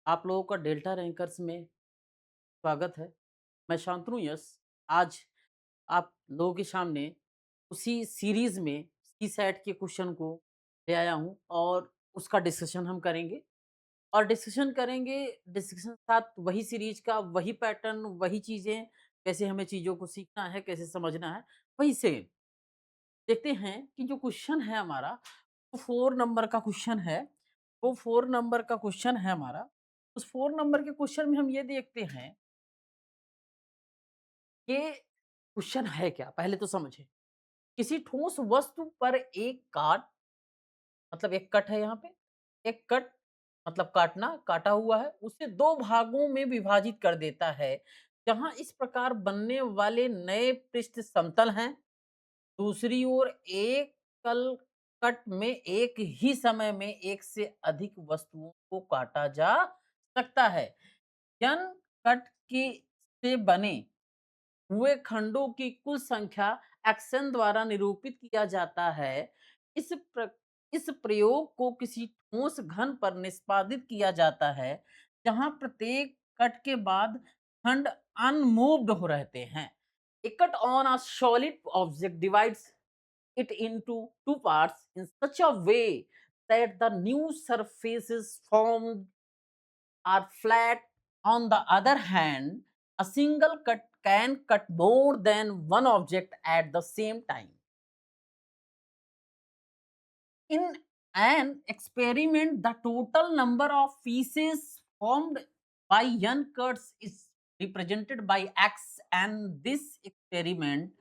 आप लोगों का डेल्टा रैंकर्स में स्वागत है। मैं शांतनु यश आज आप लोगों के सामने उसी सीरीज़ में सीसैट के क्वेश्चन को ले आया हूँ और उसका डिस्कशन हम करेंगे और डिस्कशन के साथ वही सीरीज़ का वही पैटर्न, वही चीज़ें, कैसे हमें चीज़ों को सीखना है, कैसे समझना है, वही सेम। देखते हैं कि जो क्वेश्चन है हमारा, वो 4 नंबर का क्वेश्चन है। वो 4 नंबर का क्वेश्चन है हमारा। उस 4 नंबर के क्वेश्चन में हम ये देखते हैं ये क्वेश्चन है क्या? पहले तो समझें। किसी ठोस वस्तु पर एक काट मतलब एक कट है यहाँ पे, एक कट मतलब काटना, काटा हुआ है, उसे 2 भागों में विभाजित कर देता है। जहाँ इस प्रकार बनने वाले नए पृष्ठ समतल हैं, दूसरी ओर एक कल कट में एक ही समय में एक से अधिक वस्तुओं को काटा जा सकता है। यन कट के से बने हुए खंडों की कुल संख्या एक्शन द्वारा निरूपित किया जाता है। इस प्र इस प्रयोग को किसी ठोस घन पर निष्पादित किया जाता है, जहाँ प्रत्येक कट के बाद खंड अनमूव्ड हो रहते हैं। A cut on a solid object divides it into two parts in such a way that the new surfaces formed are flat. On the other hand, a single cut can cut more than one object at the same time. In an experiment, the total number of pieces formed by n cuts is represented by x, and this experiment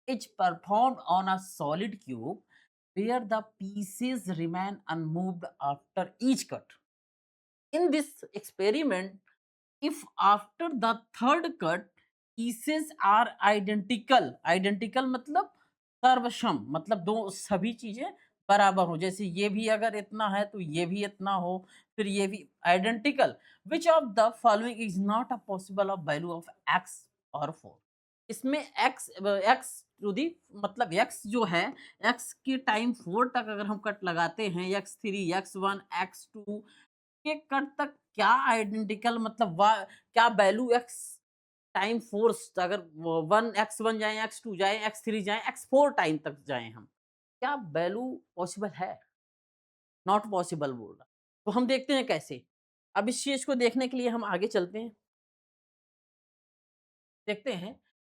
is performed on a solid cube where the pieces remain unmoved after each cut. In this experiment, if after the third cut pieces are identical मतलब सर्वसम मतलब दो सभी चीजें बराबर हो, जैसे ये भी अगर इतना है तो ये भी इतना हो, फिर ये भी identical, which of the following is not a possible of value of x और 4। इसमें एक्स टू दी मतलब एक्स जो है, एक्स के टाइम 4 तक अगर हम कट लगाते हैं, x3 x1 x2 के कट तक क्या आइडेंटिकल मतलब क्या वैल्यू एक्स टाइम फोर्स अगर 1 x1 जाए, x2 जाए, x3 जाए, x4 टाइम तक जाए हम, क्या वैल्यू पॉसिबल है? नॉट पॉसिबल बोल रहा। तो हम देखते हैं कैसे। अब इस चीज को देखने के लिए हम आगे चलते हैं, देखते हैं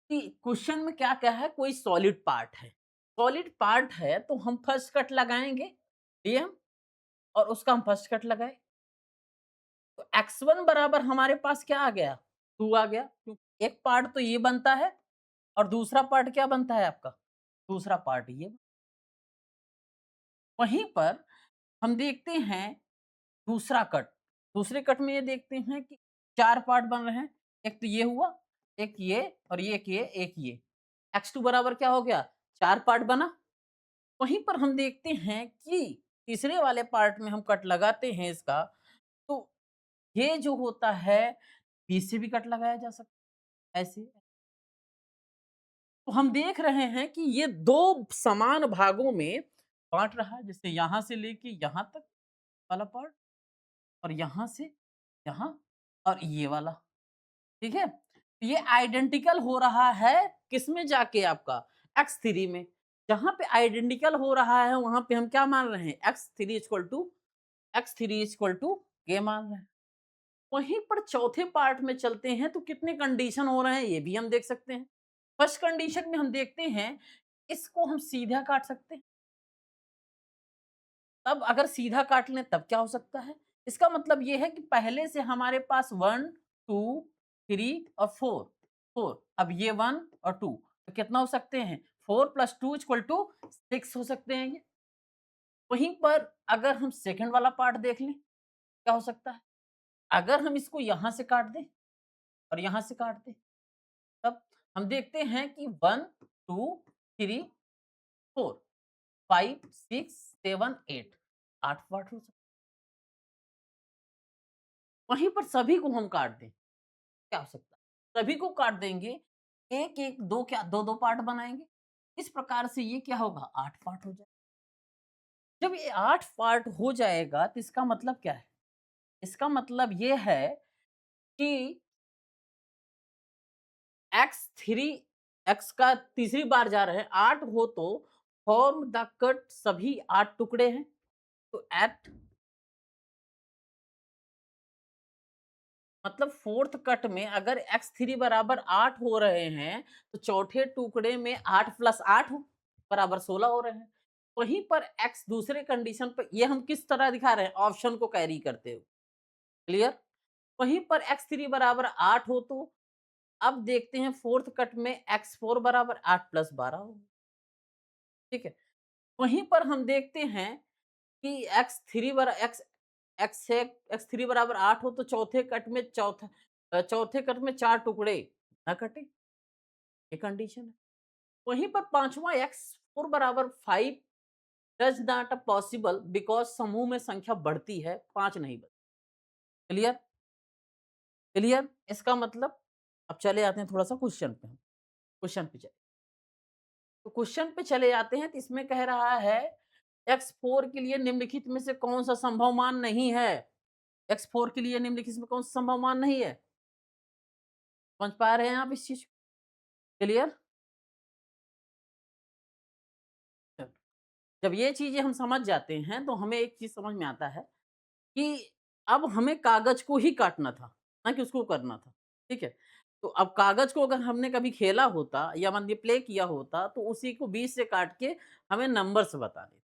कि क्वेश्चन में क्या क्या है। कोई सॉलिड पार्ट है, सॉलिड पार्ट है तो हम फर्स्ट कट लगाएंगे, ये हम, और उसका हम फर्स्ट कट लगाए तो x1 बराबर हमारे पास क्या आ गया? 2 आ गया, क्योंकि एक पार्ट तो ये बनता है और दूसरा पार्ट क्या बनता है आपका? दूसरा पार्ट ये। वहीं पर हम देखते हैं दूसरा कट, दूसरे कट में ये देखते हैं कि 4 पार्ट बन रहे हैं। एक तो ये हुआ, एक ये और ये एक ये, एक ये। x2 बराबर क्या हो गया? 4 पार्ट बना। वहीं पर हम देखते हैं कि तीसरे वाले पार्ट में हम कट लगाते हैं इसका, तो ये जो होता है, बीच से भी कट लगाया जा सकता है, ऐसे। तो हम देख रहे हैं कि ये 2 समान भागों में बाँट रहा है, जैसे यहाँ से लेके यहाँ तक वाला पार्ट और यहाँ से यहाँ और ये वाला, ठीक है? तो ये आइडेंटिकल हो रहा है किसमें जाके आपका x3 में। जहाँ पे आइडेंटिकल हो रहा है वहाँ पे हम क्या मान रहे हैं? x3 k मान रहे हैं। वहीं पर चौथे पार्ट में चलते हैं तो कितने कंडीशन हो रहे हैं ये भी हम देख सकते हैं। फर्स्ट कंडीशन में हम देखते हैं, इसको हम सीधा काट सकते हैं। तब अगर सीधा काट लें तब क्या हो सकता है? इसका मतलब ये है कि पहले से हमारे पास 1, 2, 3 और 4, 4 अब ये 1 और 2 तो कितना हो सकते हैं? 4 + 2 = 6 हो सकते हैं ये। वहीं पर अगर हम सेकंड वाला पार्ट देख लें, क्या हो सकता है? अगर हम इसको यहाँ से काट दें और यहाँ से काट दें, तब हम देखते हैं कि 1, 2, 3, 4, 5, 6, 7, 8 8 पार्ट हो सकते हैं। वहीं पर सभी को हम काट दें, क्या हो सकता है? सभी को काट देंगे, 1-1 2 क्या 2-2 पार्ट बनाएँगे। इस प्रकार से ये क्या होगा? 8 पार्ट हो जाएगा। जब ये 8 पार्ट हो जाएगा तो इसका मतलब क्या है? इसका मतलब ये है कि x3 x का तीसरी बार जा रहे हैं, 8 हो तो फॉर्म द कट सभी 8 टुकड़े हैं। तो एट मतलब फोर्थ कट में अगर x3 बराबर 8 हो रहे हैं, तो चौथे टुकड़े में 8 प्लस 8 बराबर 16 हो रहे हैं। वहीं पर x दूसरे कंडीशन पर ये हम किस तरह दिखा रहे हैं? ऑप्शन को कैरी करते हुए। क्लियर? वहीं पर x3 बराबर 8 हो तो अब देखते हैं फोर्थ कट में x4 बराबर 8 प्लस 12 हो। ठीक है? वहीं पर हम देखते हैं कि x3 बरा x x है x3 बराबर 8 हो तो चौथे कट में 4 टुकड़े ना कटे, ये कंडीशन है। वहीं पर पांचवा x4 बराबर 5 does not a possible because समूह में संख्या बढ़ती है, 5 नहीं बढ़ती। क्लियर? क्लियर? इसका मतलब अब चले आते हैं थोड़ा-सा क्वेश्चन पे। क्वेश्चन पे चले तो क्वेश्चन पे चले जाते हैं तो इसमें कह रहा है x4 के लिए निम्नलिखित में से कौन-सा संभव मान नहीं है? x4 के लिए निम्नलिखित में कौन-सा संभव मान नहीं है? समझ पा रहे हैं आप इस चीज़ को? क्लियर? चलो, जब ये चीज़ें हम समझ जाते हैं तो हमें एक चीज़ समझ में आता है कि अब हमें कागज़ को ही काटना था, ना कि उसको करना था। ठीक है? तो अब कागज़ को अगर हमने कभी खेला होता या मान लीजिए प्ले किया होता तो उसी को 20 से काट के हमें नंबर्स बताने थे।